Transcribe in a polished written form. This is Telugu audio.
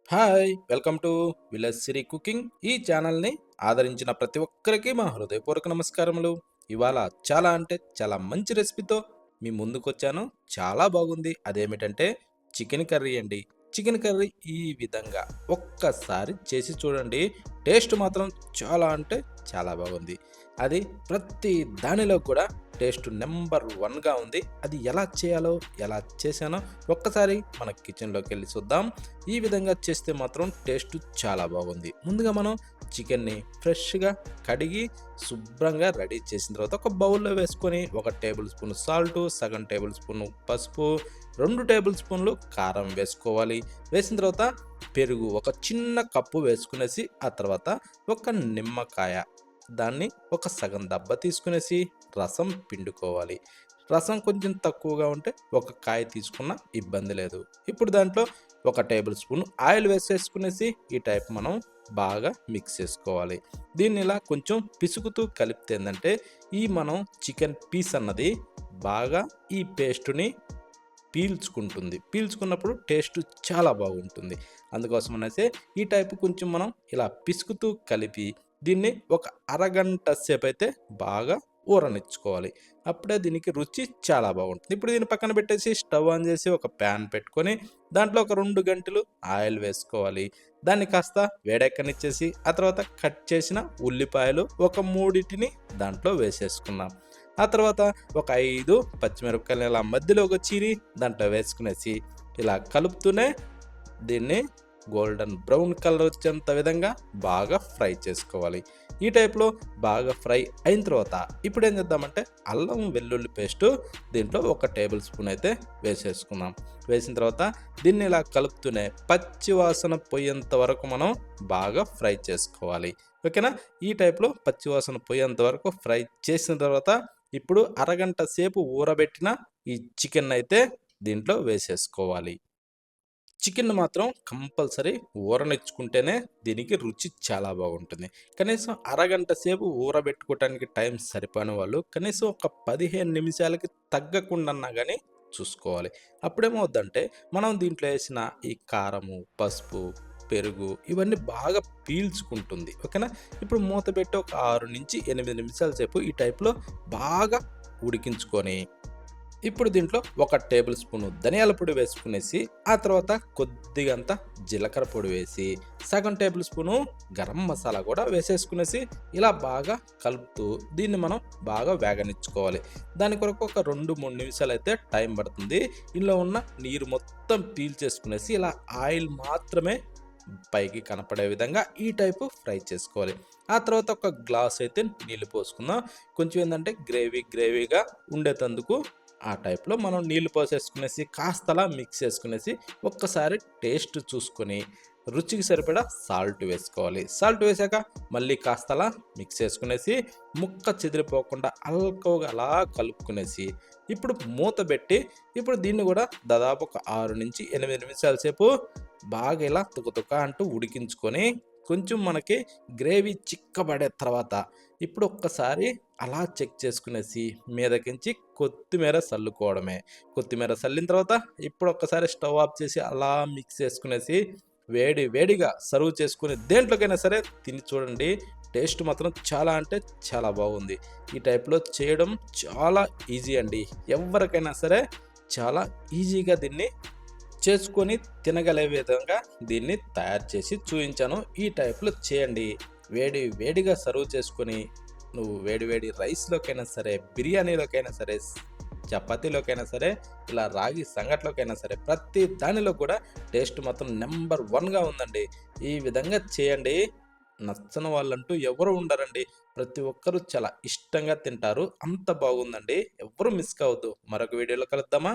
Hi! Welcome to village Siri cooking. ఈ ఛానల్‌ని ఆదరించిన ప్రతి ఒక్కరికి మా హృదయపూర్వక నమస్కారములు. ఇవాళ చాలా అంటే చాలా మంచి రెసిపీతో మీ ముందుకొచ్చాను. చాలా బాగుంది. అదేమిటంటే చికెన్ కర్రీ అండి. చికెన్ కర్రీ ఈ విధంగా ఒక్కసారి చేసి చూడండి. టేస్ట్ మాత్రం చాలా అంటే చాలా బాగుంది. అది ప్రతి దానిలో కూడా టేస్ట్ నంబర్ వన్‌గా ఉంది. అది ఎలా చేయాలో, ఎలా చేశానో ఒక్కసారి మన కిచెన్‌లోకెళ్ళి చూద్దాం. ఈ విధంగా చేస్తే మాత్రం టేస్ట్ చాలా బాగుంది. ముందుగా మనం చికెన్ని ఫ్రెష్‌గా కడిగి శుభ్రంగా రెడీ చేసిన తర్వాత ఒక బౌల్‌లో వేసుకొని ఒక టేబుల్ స్పూన్ సాల్టు, సగం టేబుల్ స్పూన్ పసుపు, 2 టేబుల్ స్పూన్లు కారం వేసుకోవాలి. వేసిన తర్వాత పెరుగు ఒక చిన్న కప్పు వేసుకునేసి ఆ తర్వాత ఒక నిమ్మకాయ దాన్ని ఒక సగం దబ్బ తీసుకునేసి రసం పిండుకోవాలి. రసం కొంచెం తక్కువగా ఉంటే ఒక కాయ తీసుకున్నా ఇబ్బంది లేదు. ఇప్పుడు దాంట్లో ఒక టేబుల్ స్పూన్ ఆయిల్ వేసేసుకునేసి ఈ టైప్ మనం బాగా మిక్స్ చేసుకోవాలి. దీన్ని ఇలా కొంచెం పిసుకుతూ కలిపితే ఏందంటే ఈ మనం చికెన్ పీస్ అన్నది బాగా ఈ పేస్టుని పీల్చుకుంటుంది. పీల్చుకున్నప్పుడు టేస్ట్ చాలా బాగుంటుంది. అందుకోసం అనేసి ఈ టైపు కొంచెం మనం ఇలా పిసుకుతూ కలిపి దీన్ని ఒక అరగంట సేపయితే బాగా ఊరనిచ్చుకోవాలి. అప్పుడే దీనికి రుచి చాలా బాగుంటుంది. ఇప్పుడు దీన్ని పక్కన పెట్టేసి స్టవ్ ఆన్ చేసి ఒక ప్యాన్ పెట్టుకొని దాంట్లో ఒక 2 గంటెలు ఆయిల్ వేసుకోవాలి. దాన్ని కాస్త వేడెక్కనిచ్చేసి ఆ తర్వాత కట్ చేసిన ఉల్లిపాయలు ఒక మూడిటిని దాంట్లో వేసేసుకున్నాం. ఆ తర్వాత ఒక 5 పచ్చిమిరపకాయలు ఇలా మధ్యలోకి చీరి దాంట్లో వేసుకునేసి ఇలా కలుపుతూనే దీన్ని గోల్డెన్ బ్రౌన్ కలర్ వచ్చేంత విధంగా బాగా ఫ్రై చేసుకోవాలి. ఈ టైప్‌లో బాగా ఫ్రై అయిన తర్వాత ఇప్పుడేం చేద్దామంటే అల్లం వెల్లుల్లి పేస్టు దీంట్లో ఒక టేబుల్ స్పూన్ అయితే వేసేసుకుందాం. వేసిన తర్వాత దీన్ని ఇలా కలుపుతూనే పచ్చి వాసన పోయేంత వరకు మనం బాగా ఫ్రై చేసుకోవాలి. ఓకేనా? ఈ టైప్‌లో పచ్చి వాసన పోయేంత వరకు ఫ్రై చేసిన తర్వాత ఇప్పుడు అరగంట సేపు ఊరబెట్టిన ఈ చికెన్నయితే దీంట్లో వేసేసుకోవాలి. చికెన్ మాత్రం కంపల్సరీ ఊరనిచ్చుకుంటేనే దీనికి రుచి చాలా బాగుంటుంది. కనీసం అరగంట సేపు ఊరబెట్టుకోవటానికి టైం సరిపోని వాళ్ళు కనీసం ఒక 15 నిమిషాలకి తగ్గకుండన్నా గానీ చూసుకోవాలి. అప్పుడేమవుద్దంటే మనం దీంట్లో ఏసిన ఈ కారము, పసుపు, పెరుగు ఇవన్నీ బాగా పీల్చుకుంటుంది. ఓకేనా? ఇప్పుడు మూత పెట్టి ఒక 6-8 నిమిషాల సేపు ఈ టైప్‌లో బాగా ఉడికించుకొని ఇప్పుడు దీంట్లో ఒక టేబుల్ స్పూను ధనియాల పొడి వేసుకునేసి, ఆ తర్వాత కొద్దిగంత జీలకర్ర పొడి వేసి, సగం టేబుల్ స్పూను గరం మసాలా కూడా వేసేసుకునేసి, ఇలా బాగా కలుపుతూ దీన్ని మనం బాగా వేగనిచ్చుకోవాలి. దాని కొరకు ఒక 2, 3 నిమిషాలైతే టైం పడుతుంది. ఇందులో ఉన్న నీరు మొత్తం పీల్చేసుకునేసి, ఇలా ఆయిల్ మాత్రమే పైకి కనపడే విధంగా ఈ టైపు ఫ్రై చేసుకోవాలి. ఆ తర్వాత ఒక గ్లాస్ అయితే నీళ్లు పోసుకుందాం. కొంచెం ఏందంటే గ్రేవీగా ఉండేతందుకు ఆ టైప్‌లో మనం నీళ్లు పోసేసుకునేసి కాస్తలా మిక్స్ చేసుకునేసి ఒక్కసారి టేస్ట్ చూసుకొని రుచికి సరిపడా సాల్ట్ వేసుకోవాలి. సాల్ట్ వేసాక మళ్ళీ కాస్తలా మిక్స్ చేసుకునేసి ముక్క చెదిరిపోకుండా అల్కగా అలా కలుపుకునేసి ఇప్పుడు మూత పెట్టి ఇప్పుడు దీన్ని కూడా దాదాపు ఒక 6-8 నిమిషాల సేపు బాగా ఇలా తుకతుక అంటూ ఉడికించుకొని కొంచెం మనకి గ్రేవీ చిక్కబడే తర్వాత ఇప్పుడు ఒక్కసారి అలా చెక్ చేసుకునేసి మీదకించి కొత్తిమీర సల్లుకోవడమే. కొత్తిమీర సల్లిన తర్వాత ఇప్పుడు ఒక్కసారి స్టవ్ ఆఫ్ చేసి అలా మిక్స్ చేసుకునేసి వేడిగా సర్వ్ చేసుకొని దేంట్లోకైనా సరే తిని చూడండి. టేస్ట్ మాత్రం చాలా అంటే చాలా బాగుంది. ఈ టైప్‌లో చేయడం చాలా ఈజీ అండి. ఎవ్వరికైనా సరే చాలా ఈజీగా దీన్ని చేసుకొని తినగలే విధంగా దీన్ని తయారు చేసి చూయించాను. ఈ టైప్‌లో చేయండి. వేడిగా సర్వ్ చేసుకొని నువ్వు వేడి రైస్‌లోకైనా సరే, బిర్యానీలోకైనా సరే, చపాతీలోకైనా సరే, ఇలా రాగి సంగట్లోకైనా సరే ప్రతి దానిలో కూడా టేస్ట్ మాత్రం నంబర్ 1గా ఉందండి. ఈ విధంగా చేయండి. నచ్చని వాళ్ళంటూ ఎవరు ఉండరండి. ప్రతి ఒక్కరు చాలా ఇష్టంగా తింటారు. అంత బాగుందండి. ఎవ్వరు మిస్ కావద్దు. మరొక వీడియోలో కలుద్దామా?